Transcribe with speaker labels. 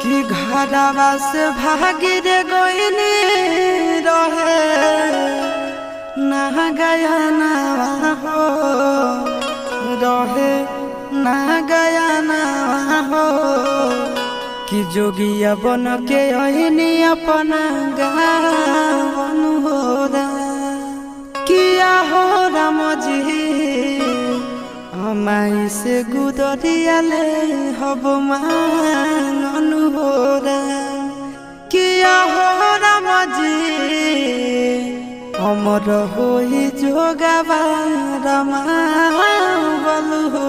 Speaker 1: कि घरवा से भागी रे गईनी रहे ना गया ना हो रहे ना गया ना हो कि जोगिया बन के अहिनी अपना गावन हो किया हो राम जी हमाई से गुदरिया ले हब मान हो किया हो राम जी अमर होई जोगावा राम बल हो